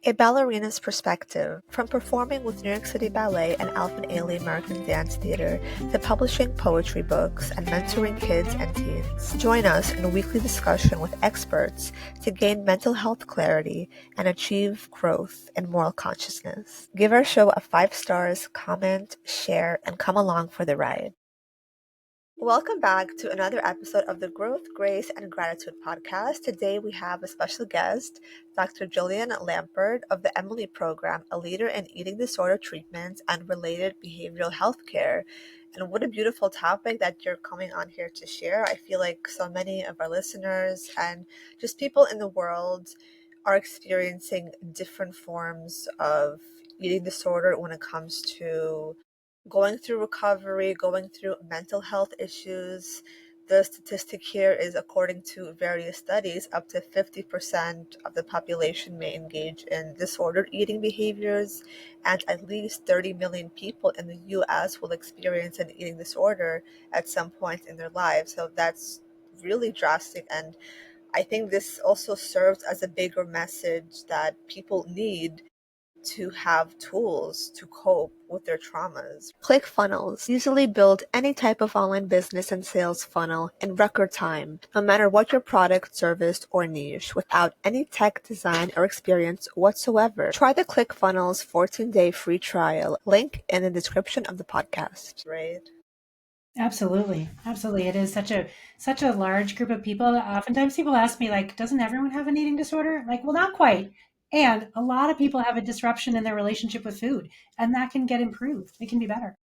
A ballerina's perspective, from performing with New York City Ballet and Alvin Ailey American Dance Theater to publishing poetry books and mentoring kids and teens. Join us in a weekly discussion with experts to gain mental health clarity and achieve growth and moral consciousness. Give our show a 5 stars, comment, share, and come along for the ride. Welcome back to another episode of the Growth, Grace, and Gratitude podcast. Today we have a special guest, Dr. Jillian Lampert of the EmilyProgram, a leader in eating disorder treatment and related behavioral health care. And what a beautiful topic that you're coming on here to share. I feel like so many of our listeners and just people in the world are experiencing different forms of eating disorder when it comes to going through recovery, going through mental health issues. The statistic here is, according to various studies, up to 50% of the population may engage in disordered eating behaviors, and at least 30 million people in the US will experience an eating disorder at some point in their lives. So that's really drastic, and I think this also serves as a bigger message that people need to have tools to cope with their traumas. ClickFunnels easily build any type of online business and sales funnel in record time, no matter what your product, service, or niche, without any tech design or experience whatsoever. Try the ClickFunnels 14-day free trial, link in the description of the podcast. Right? Absolutely. Absolutely. It is such a large group of people. Oftentimes people ask me, like, doesn't everyone have an eating disorder? Like, well, not quite. And a lot of people have a disruption in their relationship with food, and that can get improved. It can be better.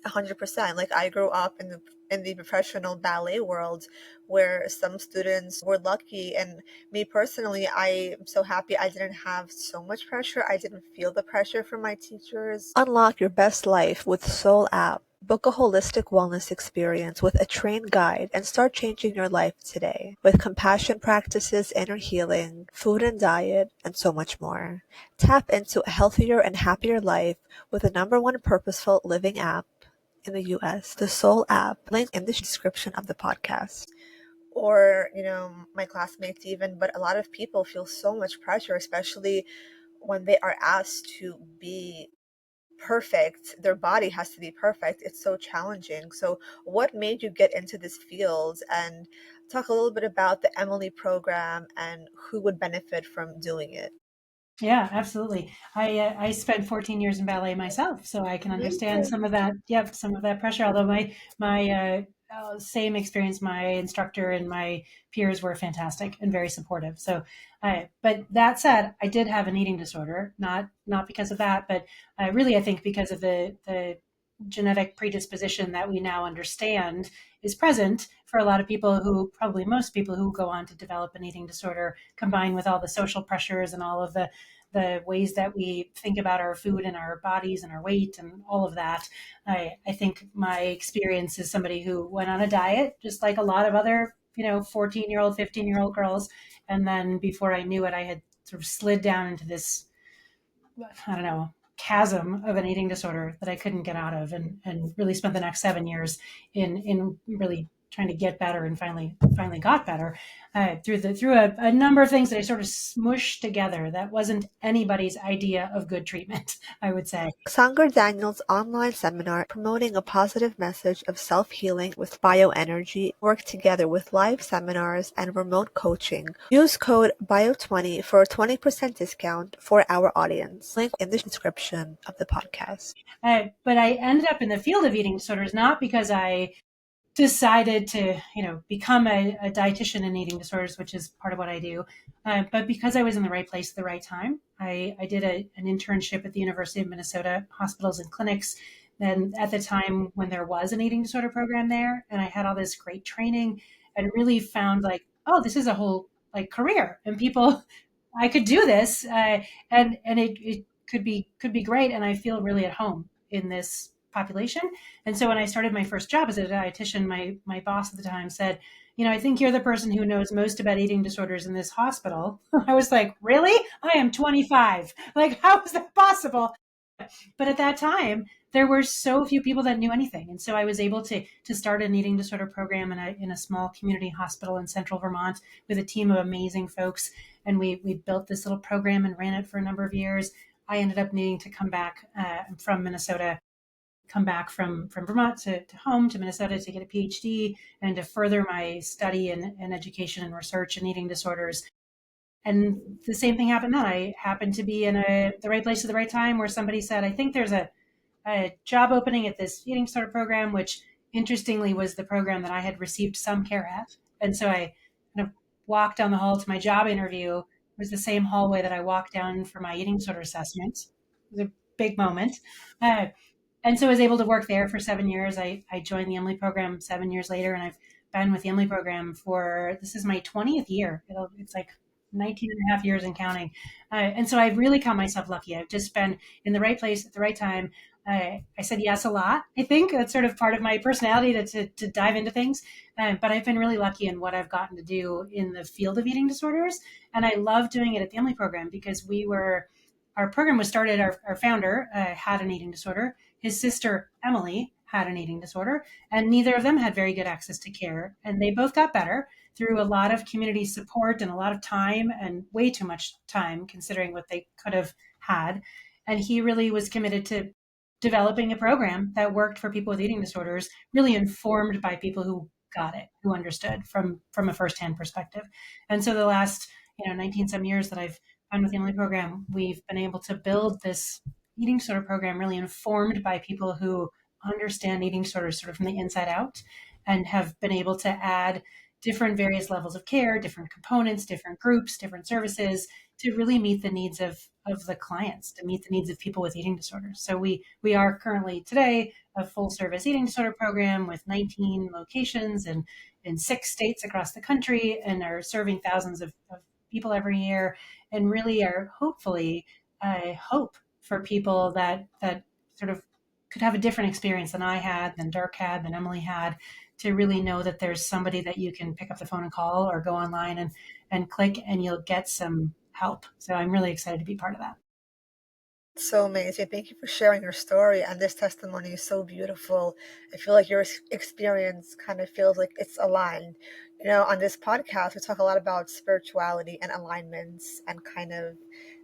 100%. Like, I grew up in the professional ballet world where some students were lucky, and me personally, I am so happy I didn't have so much pressure. I didn't feel the pressure from my teachers. Unlock your best life with Soul app. Book a holistic wellness experience with a trained guide and start changing your life today with compassion practices, inner healing, food and diet, and so much more. Tap into a healthier and happier life with the #1 purposeful living app in the US, the Soul app, link in the description of the podcast. Or, my classmates even, but a lot of people feel so much pressure, especially when they are asked to be perfect. Their body has to be perfect. It's so challenging. So what made you get into this field? And talk a little bit about the EmilyProgram and who would benefit from doing it. Yeah, absolutely. I spent 14 years in ballet myself, so I can understand some of that. Yep, some of that pressure. Although my same experience, my instructor and my peers were fantastic and very supportive. So, but that said, I did have an eating disorder. Not because of that, but really, I think because of the genetic predisposition that we now understand is present for a lot of people who, probably most people who go on to develop an eating disorder, combined with all the social pressures and all of the ways that we think about our food and our bodies and our weight and all of that. I think my experience is somebody who went on a diet, just like a lot of other, 14-year-old, 15-year-old girls. And then before I knew it, I had sort of slid down into this, I don't know, chasm of an eating disorder that I couldn't get out of, and really spent the next 7 years in really trying to get better, and finally got better through a number of things that I sort of smushed together. That wasn't anybody's idea of good treatment, I would say. Sanger Daniels' online seminar promoting a positive message of self-healing with bioenergy work together with live seminars and remote coaching. Use code BIO20 for a 20% discount for our audience. Link in the description of the podcast. But I ended up in the field of eating disorders not because I decided to, become a dietitian in eating disorders, which is part of what I do. But because I was in the right place at the right time. I did an internship at the University of Minnesota hospitals and clinics. And at the time when there was an eating disorder program there, and I had all this great training, and really found like, oh, this is a whole like career, and people, I could do this, and it could be great, and I feel really at home in this population. And so when I started my first job as a dietitian, my boss at the time said, I think you're the person who knows most about eating disorders in this hospital. I was like, really? I am 25. Like, how is that possible? But at that time, there were so few people that knew anything. And so I was able to start an eating disorder program in a small community hospital in central Vermont with a team of amazing folks. and we built this little program and ran it for a number of years. I ended up needing to come back from Minnesota, come back from Vermont to home to Minnesota to get a PhD and to further my study and education and research in eating disorders. And the same thing happened then. I happened to be in the right place at the right time where somebody said, I think there's a job opening at this eating disorder program, which interestingly was the program that I had received some care at. And so I kind of walked down the hall to my job interview. It was the same hallway that I walked down for my eating disorder assessment. It was a big moment. Uh, and so I was able to work there for 7 years. I joined the Emily program 7 years later, and I've been with the Emily program for, this is my 20th year. It's like 19 and a half years and counting. And so I've really count myself lucky. I've just been in the right place at the right time. I said yes a lot. I think that's sort of part of my personality to dive into things. But I've been really lucky in what I've gotten to do in the field of eating disorders. And I love doing it at the Emily program because our program was started, our founder had an eating disorder. His sister, Emily, had an eating disorder, and neither of them had very good access to care. And they both got better through a lot of community support and a lot of time, and way too much time considering what they could have had. And he really was committed to developing a program that worked for people with eating disorders, really informed by people who got it, who understood from a firsthand perspective. And so the last 19 some years that I've been with the Emily program, we've been able to build this eating disorder program really informed by people who understand eating disorders sort of from the inside out, and have been able to add different various levels of care, different components, different groups, different services to really meet the needs of the clients, to meet the needs of people with eating disorders. So we are currently today a full service eating disorder program with 19 locations and in 6 states across the country, and are serving thousands of people every year, and really are hopefully hope for people that sort of could have a different experience than I had, than Dirk had, than Emily had, to really know that there's somebody that you can pick up the phone and call, or go online and click, and you'll get some help. So I'm really excited to be part of that. So amazing. Thank you for sharing your story. And this testimony is so beautiful. I feel like your experience kind of feels like it's aligned. On this podcast, we talk a lot about spirituality and alignments and kind of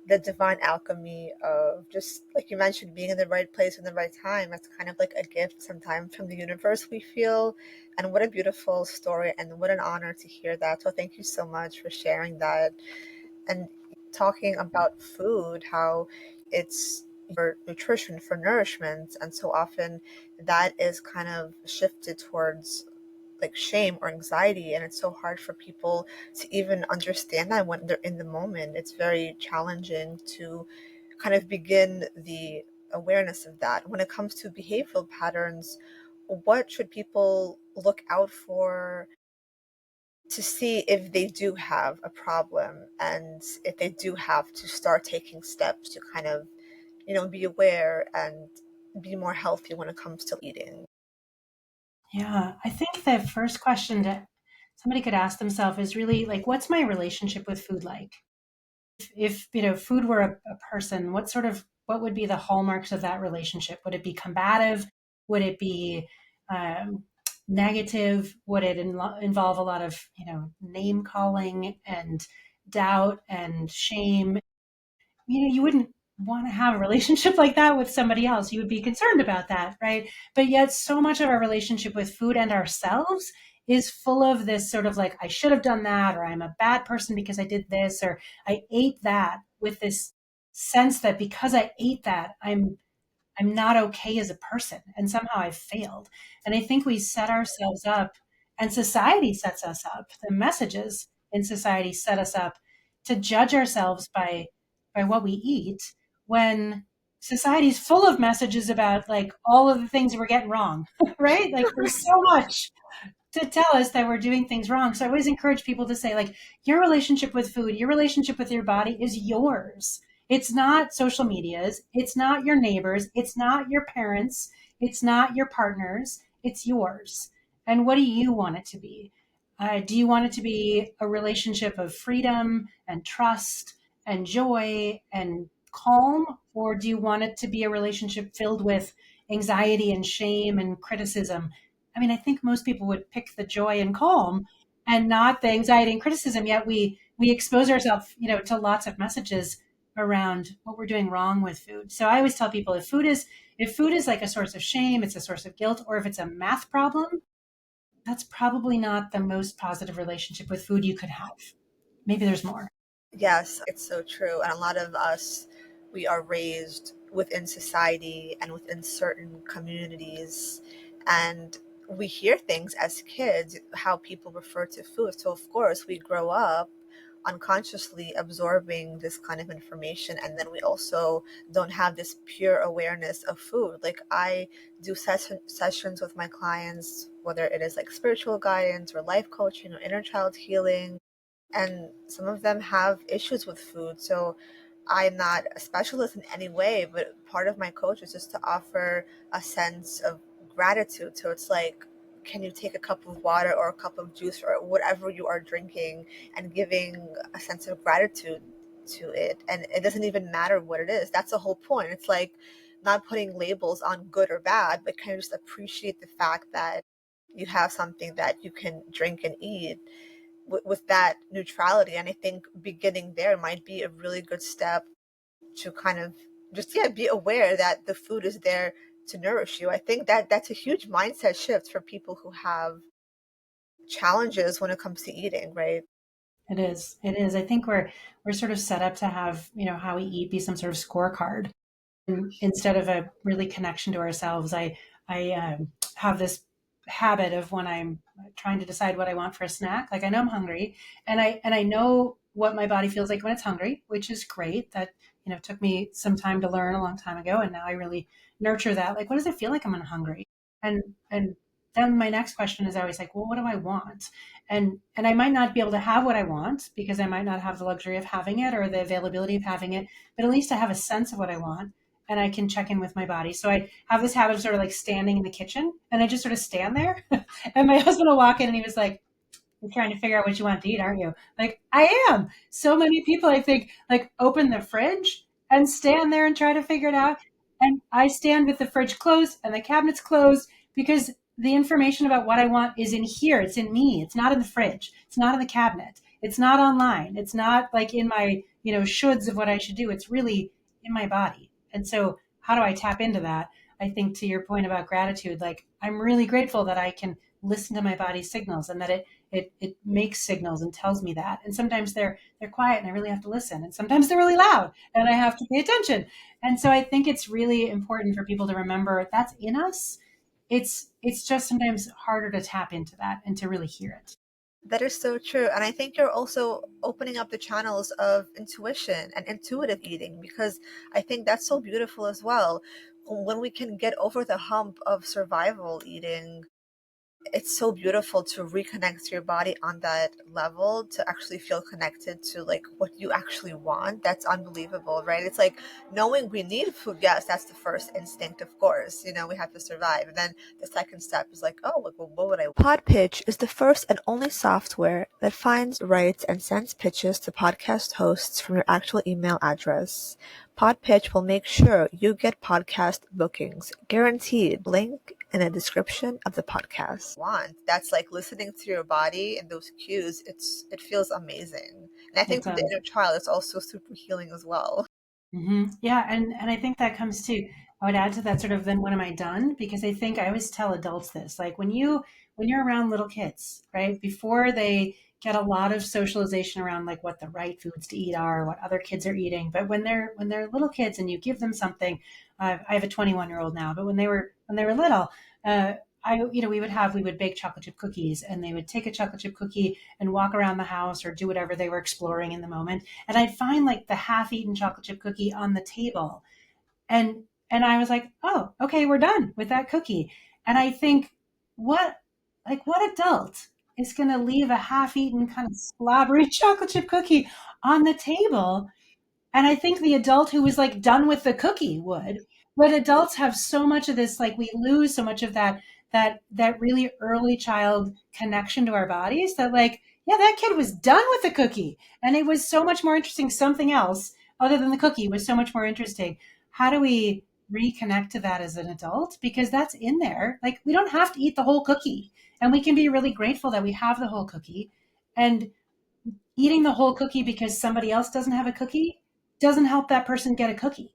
the divine alchemy of, just like you mentioned, being in the right place in the right time. It's kind of like a gift sometimes from the universe, we feel. And what a beautiful story, and what an honor to hear that. So thank you so much for sharing that. And talking about food, how it's for nutrition, for nourishment, and so often that is kind of shifted towards like shame or anxiety, and it's so hard for people to even understand that when they're in the moment. It's very challenging to kind of begin the awareness of that. When it comes to behavioral patterns, what should people look out for to see if they do have a problem, and if they do have to start taking steps to kind of, be aware and be more healthy when it comes to eating? Yeah, I think the first question that somebody could ask themselves is really like, what's my relationship with food like? If food were a person, what would be the hallmarks of that relationship? Would it be combative? Would it be um, negative? Would it involve a lot of name calling and doubt and shame? You wouldn't want to have a relationship like that with somebody else. You would be concerned about that, right? But yet, so much of our relationship with food and ourselves is full of this sort of like, I should have done that, or I'm a bad person because I did this, or I ate that, with this sense that because I ate that, I'm not okay as a person, and somehow I've failed. And I think we set ourselves up, and society sets us up. The messages in society set us up to judge ourselves by what we eat, when society's full of messages about like all of the things we're getting wrong, right? Like there's so much to tell us that we're doing things wrong. So I always encourage people to say, like, your relationship with food, your relationship with your body is yours. It's not social media's. It's not your neighbors. It's not your parents. It's not your partners. It's yours. And what do you want it to be? Do you want it to be a relationship of freedom and trust and joy and calm? Or do you want it to be a relationship filled with anxiety and shame and criticism? I mean, I think most people would pick the joy and calm and not the anxiety and criticism. Yet we we expose ourselves, to lots of messages around what we're doing wrong with food. So I always tell people, if food is like a source of shame, it's a source of guilt, or if it's a math problem, that's probably not the most positive relationship with food you could have. Maybe there's more. Yes, it's so true. And a lot of us, we are raised within society and within certain communities. And we hear things as kids, how people refer to food. So, of course, we grow up unconsciously absorbing this kind of information. And then we also don't have this pure awareness of food. Like, I do sessions with my clients, whether it is like spiritual guidance or life coaching or inner child healing, and some of them have issues with food. So I'm not a specialist in any way, but part of my coach is just to offer a sense of gratitude. So it's like, can you take a cup of water or a cup of juice or whatever you are drinking and giving a sense of gratitude to it? And it doesn't even matter what it is. That's the whole point. It's like not putting labels on good or bad, but kind of just appreciate the fact that you have something that you can drink and eat with that neutrality. And I think beginning there might be a really good step to kind of just, yeah, be aware that the food is there to nourish you. I think that that's a huge mindset shift for people who have challenges when it comes to eating, right? It is. It is. I think we're sort of set up to have, how we eat be some sort of scorecard instead of a really connection to ourselves. I have this habit of when I'm trying to decide what I want for a snack. Like I know I'm hungry, and I know what my body feels like when it's hungry, which is great. That took me some time to learn a long time ago, and now I really nurture that. Like, what does it feel like I'm hungry? And then my next question is always like, well, what do I want? And I might not be able to have what I want because I might not have the luxury of having it or the availability of having it, but at least I have a sense of what I want and I can check in with my body. So I have this habit of sort of like standing in the kitchen and I just sort of stand there. And my husband will walk in and he was like, "You're trying to figure out what you want to eat, aren't you?" Like, I am. So many people, I think, like open the fridge and stand there and try to figure it out. And I stand with the fridge closed and the cabinets closed because the information about what I want is in here. It's in me. It's not in the fridge. It's not in the cabinet. It's not online. It's not like in my, shoulds of what I should do. It's really in my body. And so, how do I tap into that? I think to your point about gratitude, like I'm really grateful that I can listen to my body's signals and that it makes signals and tells me that. And sometimes they're quiet and I really have to listen. And sometimes they're really loud and I have to pay attention. And so I think it's really important for people to remember that's in us. It's just sometimes harder to tap into that and to really hear it. That is so true. And I think you're also opening up the channels of intuition and intuitive eating, because I think that's so beautiful as well. When we can get over the hump of survival eating, it's so beautiful to reconnect to your body on that level, to actually feel connected to like what you actually want. That's unbelievable, right? It's like knowing we need food. Yes, that's the first instinct, of course, we have to survive. And then the second step is like, oh, like, well, what would I Podpitch is the first and only software that finds, writes, and sends pitches to podcast hosts from your actual email address. Podpitch will make sure you get podcast bookings guaranteed. Link in the description of the podcast. Want that's like listening to your body and those cues. It feels amazing, and I It think with the does. inner child, it's also super healing as well. Yeah, and I think that comes to, I would add to that sort of, then when am I done? Because I think I always tell adults this, like when you're around little kids, right? Before they get a lot of socialization around like what the right foods to eat are, what other kids are eating, but when they're little kids and you give them something, I have a 21-year-old now, but when they were little, uh, we would bake chocolate chip cookies and they would take a chocolate chip cookie and walk around the house or do whatever they were exploring in the moment, and I'd find like the half-eaten chocolate chip cookie on the table. And I was like, "Oh, okay, we're done with that cookie." And I think, what what adult is going to leave a half-eaten kind of slobbery chocolate chip cookie on the table? And I think the adult who was like done with the cookie would. But adults have so much of this, like we lose so much of that really early child connection to our bodies that like, yeah, that kid was done with the cookie. And it was so much more interesting. Something else other than the cookie was so much more interesting. How do we reconnect to that as an adult? Because that's in there. Like we don't have to eat the whole cookie. And we can be really grateful that we have the whole cookie. And Eating the whole cookie because somebody else doesn't have a cookie doesn't help that person get a cookie.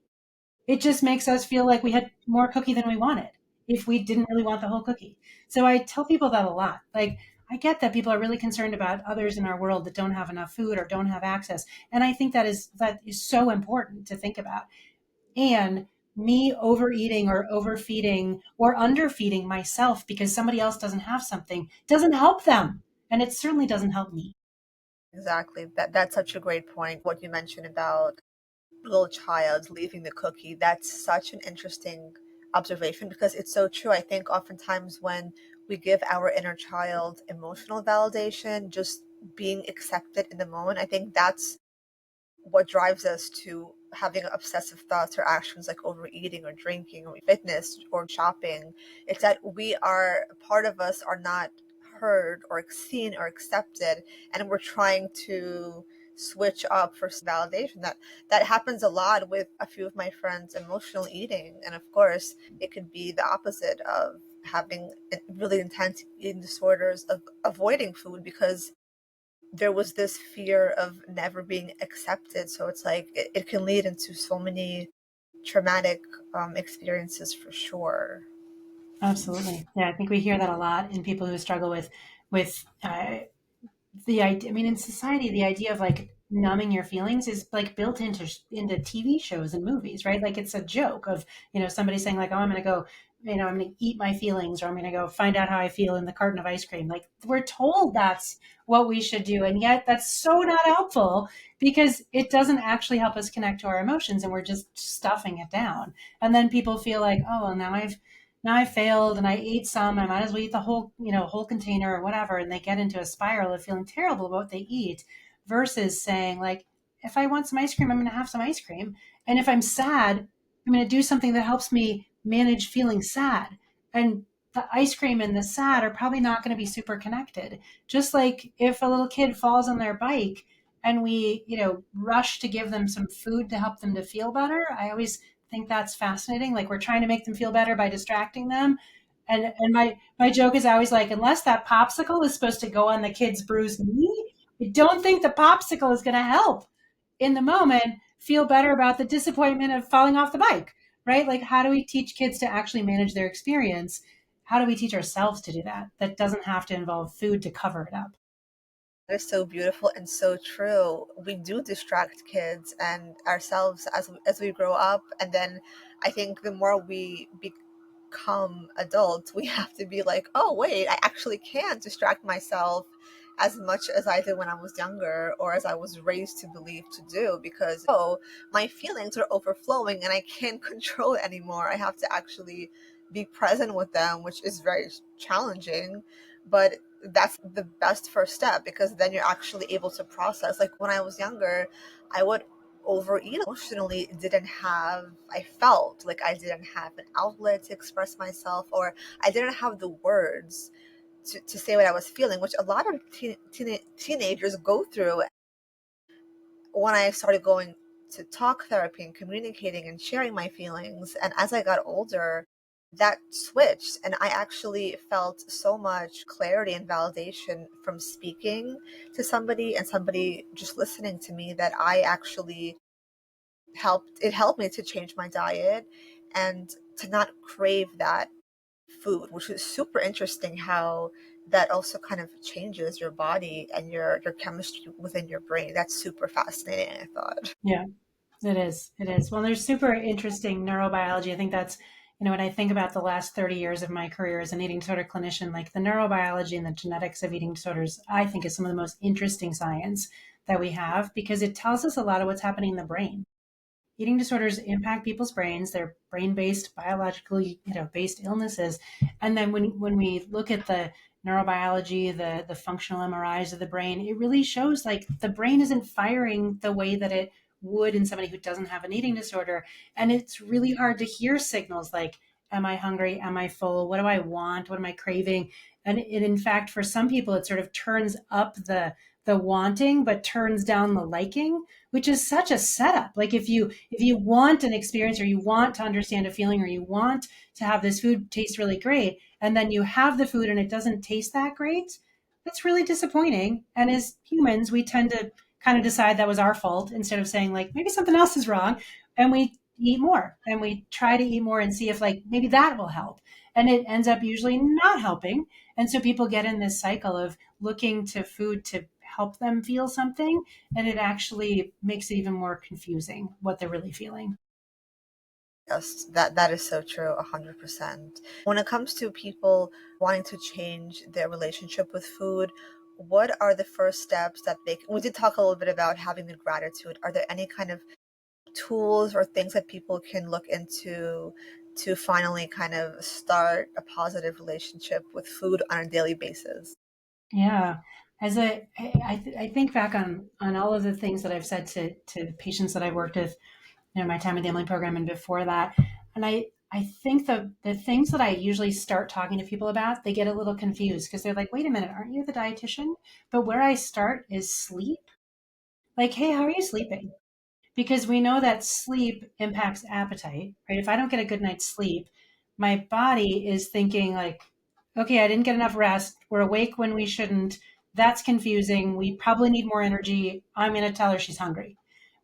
It just makes us feel like we had more cookie than we wanted if we didn't really want the whole cookie. So I tell people that a lot. Like, I get that people are really concerned about others in our world that don't have enough food or don't have access. And I think that is so important to think about. And me overeating or overfeeding or underfeeding myself because somebody else doesn't have something doesn't help them. And it certainly doesn't help me. Exactly. That's such a great point. What you mentioned about little child leaving the cookie, that's such an interesting observation because it's so true. I think oftentimes when we give our inner child emotional validation, just being accepted in the moment, I think that's what drives us to having obsessive thoughts or actions like overeating or drinking or fitness or shopping. It's that we are, part of us are not heard or seen or accepted, and we're trying to switch up for validation. That happens a lot with a few of my friends emotional eating, and of course it could be the opposite of having really intense eating disorders, of avoiding food because there was this fear of never being accepted. So it's like it can lead into so many traumatic experiences for sure. Absolutely. Yeah, I think we hear that a lot in people who struggle with the idea. I mean, in society, the idea of like numbing your feelings is like built into TV shows and movies, right? Like it's a joke of somebody saying like, "Oh, I'm going to go, I'm going to eat my feelings, or I'm going to go find out how I feel in the carton of ice cream." Like we're told that's what we should do, and yet that's so not helpful because it doesn't actually help us connect to our emotions, and we're just stuffing it down. And then people feel like, "Oh, well, now I failed and I ate some. I might as well eat the whole container or whatever." And they get into a spiral of feeling terrible about what they eat versus saying, like, if I want some ice cream, I'm going to have some ice cream. And if I'm sad, I'm going to do something that helps me manage feeling sad. And the ice cream and the sad are probably not going to be super connected. Just like if a little kid falls on their bike and we, rush to give them some food to help them to feel better, I always think that's fascinating. Like we're trying to make them feel better by distracting them. And my joke is always like, unless that popsicle is supposed to go on the kid's bruised knee, I don't think the popsicle is going to help in the moment feel better about the disappointment of falling off the bike, right? Like, how do we teach kids to actually manage their experience? How do we teach ourselves to do that? That doesn't have to involve food to cover it up. That is so beautiful and so true. We do distract kids and ourselves as we grow up, and then I think the more we become adults, we have to be like, oh wait, I actually can distract myself as much as I did when I was younger or as I was raised to believe to do, because oh, my feelings are overflowing and I can't control it anymore. I have to actually be present with them, which is very challenging, but that's the best first step because then you're actually able to process. Like when I was younger, I would overeat emotionally. Didn't have, I felt like I didn't have an outlet to express myself, or I didn't have the words to say what I was feeling, which a lot of teenagers go through. When I started going to talk therapy and communicating and sharing my feelings, and as I got older, that switched, and I actually felt so much clarity and validation from speaking to somebody and somebody just listening to me that I actually helped me to change my diet and to not crave that food, which is super interesting how that also kind of changes your body and your chemistry within your brain. That's super fascinating, I thought. Yeah. It is. It is. Well, there's super interesting neurobiology. I think that's, when I think about the last 30 years of my career as an eating disorder clinician, like the neurobiology and the genetics of eating disorders, I think is some of the most interesting science that we have because it tells us a lot of what's happening in the brain. Eating disorders impact people's brains. They're brain-based, biologically, based illnesses. And then when we look at the neurobiology, the functional MRIs of the brain, it really shows like the brain isn't firing the way that it would in somebody who doesn't have an eating disorder. And it's really hard to hear signals like, am I hungry? Am I full? What do I want? What am I craving? And in fact, for some people, it sort of turns up the wanting, but turns down the liking, which is such a setup. Like if you want an experience or you want to understand a feeling or you want to have this food taste really great, and then you have the food and it doesn't taste that great, that's really disappointing. And as humans, we tend to kind of decide that was our fault instead of saying, like, maybe something else is wrong. And we eat more and we try to eat more and see if, like, maybe that will help. And it ends up usually not helping. And so people get in this cycle of looking to food to help them feel something. And it actually makes it even more confusing what they're really feeling. Yes, that is so true, 100%. When it comes to people wanting to change their relationship with food, what are the first steps that we did talk a little bit about having the gratitude. Are there any kind of tools or things that people can look into to finally kind of start a positive relationship with food on a daily basis? Yeah. I think back on all of the things that I've said to patients that I've worked with, my time at the Emily program and before that. And I think the things that I usually start talking to people about, they get a little confused because they're like, wait a minute, aren't you the dietitian? But where I start is sleep. Like, hey, how are you sleeping? Because we know that sleep impacts appetite, right? If I don't get a good night's sleep, my body is thinking like, okay, I didn't get enough rest. We're awake when we shouldn't. That's confusing. We probably need more energy. I'm going to tell her she's hungry.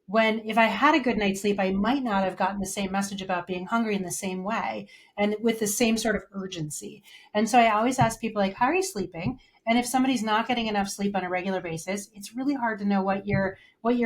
When if I had a good night's sleep, I might not have gotten the same message about being hungry in the same way and with the same sort of urgency. And so I always ask people like, how are you sleeping? And if somebody's not getting enough sleep on a regular basis, it's really hard to know what your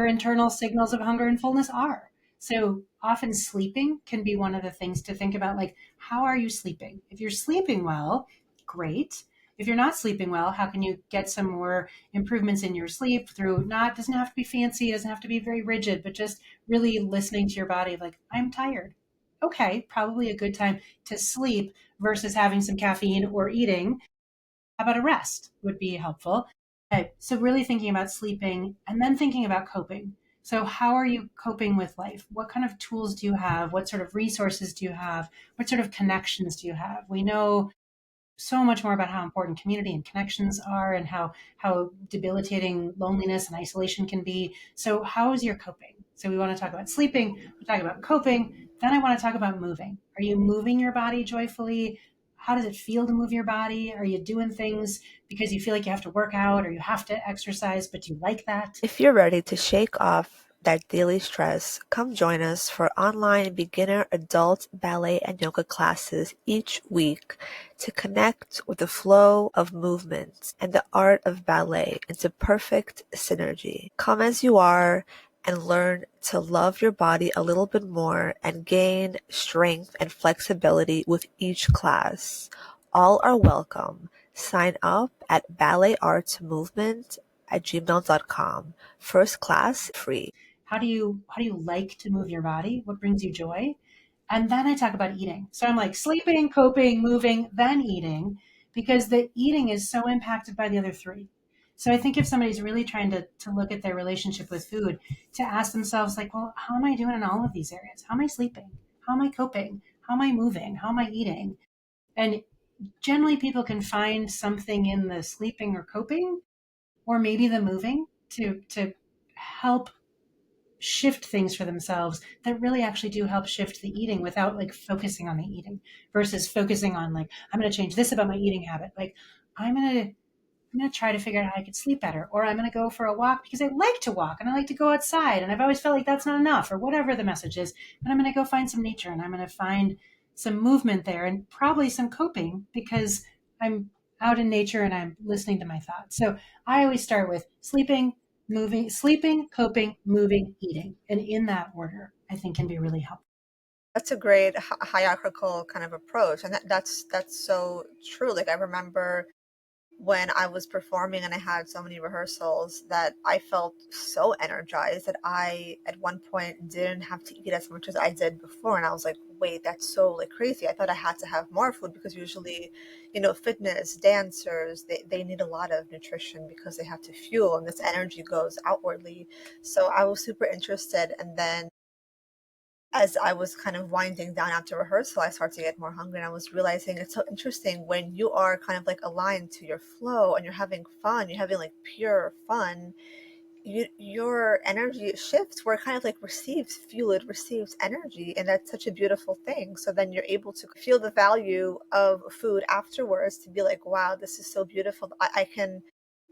internal signals of hunger and fullness are. So often sleeping can be one of the things to think about, like, how are you sleeping? If you're sleeping well, great. If you're not sleeping well, how can you get some more improvements in your sleep through not doesn't have to be fancy, it doesn't have to be very rigid, but just really listening to your body like, I'm tired. Okay, probably a good time to sleep versus having some caffeine or eating. How about a rest would be helpful. Okay, so really thinking about sleeping and then thinking about coping. So, how are you coping with life? What kind of tools do you have? What sort of resources do you have? What sort of connections do you have? We know so much more about how important community and connections are and how debilitating loneliness and isolation can be. So how is your coping? So we want to talk about sleeping, we talk about coping, then I want to talk about moving. Are you moving your body joyfully? How does it feel to move your body? Are you doing things because you feel like you have to work out or you have to exercise, but you like that? If you're ready to shake off that daily stress, come join us for online beginner adult ballet and yoga classes each week to connect with the flow of movement and the art of ballet into perfect synergy. Come as you are and learn to love your body a little bit more and gain strength and flexibility with each class. All are welcome. Sign up at balletartsmovement@gmail.com. First class free. How do you like to move your body? What brings you joy? And then I talk about eating. So I'm like sleeping, coping, moving, then eating, because the eating is so impacted by the other three. So I think if somebody's really trying to look at their relationship with food, to ask themselves, like, well, how am I doing in all of these areas? How am I sleeping? How am I coping? How am I moving? How am I eating? And generally people can find something in the sleeping or coping, or maybe the moving to help shift things for themselves that really actually do help shift the eating without like focusing on the eating versus focusing on like, I'm going to change this about my eating habit. Like, I'm going to I'm going to try to figure out how I could sleep better, or I'm going to go for a walk because I like to walk and I like to go outside and I've always felt like that's not enough, or whatever the message is. But I'm going to go find some nature and I'm going to find some movement there and probably some coping because I'm out in nature and I'm listening to my thoughts. So I always start with sleeping, coping, moving, eating. And in that order, I think can be really helpful. That's a great hierarchical kind of approach, and that's so true. Like I remember when I was performing and I had so many rehearsals that I felt so energized that I at one point didn't have to eat as much as I did before, and I was like, wait, that's so like crazy. I thought I had to have more food because usually, fitness dancers they need a lot of nutrition because they have to fuel and this energy goes outwardly. So I was super interested, and then as I was kind of winding down after rehearsal, I started to get more hungry, and I was realizing it's so interesting when you are kind of like aligned to your flow and you're having fun, you're having like pure fun, your energy shifts where it kind of like receives fuel, it receives energy, and that's such a beautiful thing. So then you're able to feel the value of food afterwards to be like, wow, this is so beautiful. I can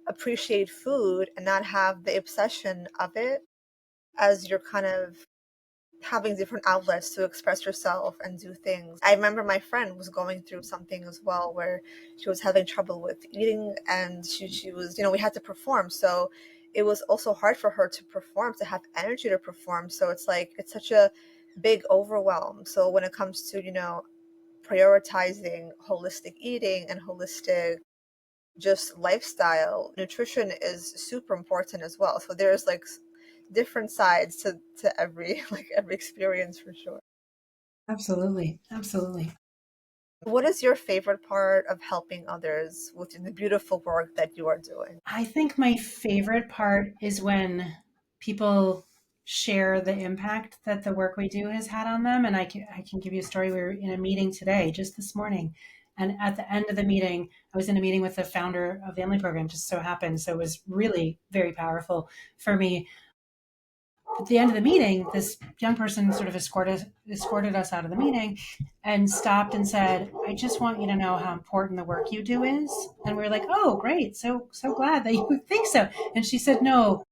appreciate food and not have the obsession of it as you're kind of having different outlets to express yourself and do things. I remember my friend was going through something as well where she was having trouble with eating, and she was, we had to perform. So it was also hard for her to perform, to have energy to perform. So it's like, it's such a big overwhelm. So when it comes to, prioritizing holistic eating and holistic just lifestyle, nutrition is super important as well. So there's like different sides to every like every experience for sure. Absolutely. Absolutely. What is your favorite part of helping others with the beautiful work that you are doing? I think my favorite part is when people share the impact that the work we do has had on them. And I can give you a story. We were in a meeting today, just this morning. And at the end of the meeting, I was in a meeting with the founder of the EmilyProgram, just so happened. So it was really very powerful for me. At the end of the meeting, this young person sort of escorted us out of the meeting and stopped and said, "I just want you to know how important the work you do is." And we were like, "Oh, great. So glad that you think so." And she said, "No,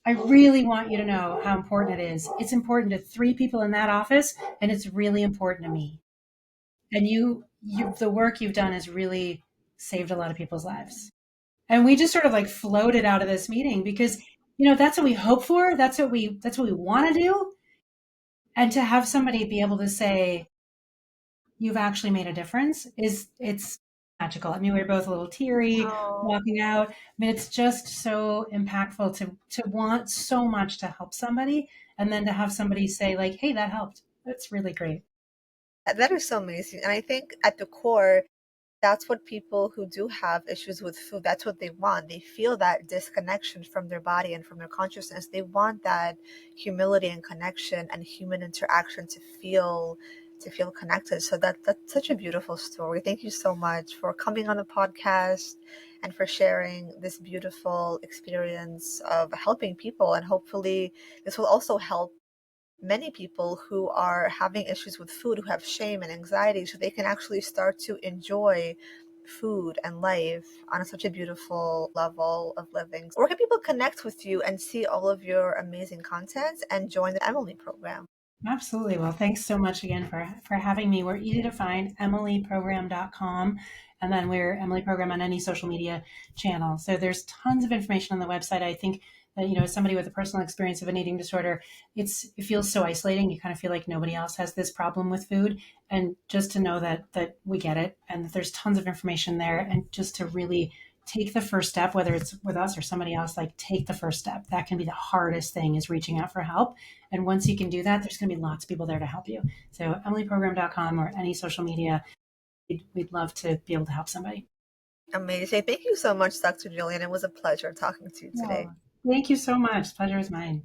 I really want you to know how important it is. It's important to three people in that office, and it's really important to me. And the work you've done has really saved a lot of people's lives." And we just sort of like floated out of this meeting because that's what we hope for. That's what we want to do. And to have somebody be able to say, "You've actually made a difference," it's magical. I mean, we were both a little teary Oh, walking out. I mean, it's just so impactful to want so much to help somebody, and then to have somebody say like, "Hey, that helped." That's really great. that is so amazing. And I think at the core, that's what people who do have issues with food, that's what they want. They feel that disconnection from their body and from their consciousness. They want that humility and connection and human interaction to feel connected. So that's such a beautiful story. Thank you so much for coming on the podcast and for sharing this beautiful experience of helping people. And hopefully this will also help many people who are having issues with food, who have shame and anxiety, so they can actually start to enjoy food and life on such a beautiful level of living. Where can people connect with you and see all of your amazing content and join the Emily program? Absolutely. Well, thanks so much again for having me. We're easy to find, EmilyProgram.com. And then we're Emily Program on any social media channel. So there's tons of information on the website. I think that, as somebody with a personal experience of an eating disorder, it feels so isolating. You kind of feel like nobody else has this problem with food. And just to know that we get it and that there's tons of information there, and just to really take the first step, whether it's with us or somebody else, like take the first step. That can be the hardest thing, is reaching out for help. And once you can do that, there's going to be lots of people there to help you. So emilyprogram.com or any social media, we'd love to be able to help somebody. Amazing. Thank you so much, Dr. Jillian. It was a pleasure talking to you today. Oh, thank you so much. Pleasure is mine.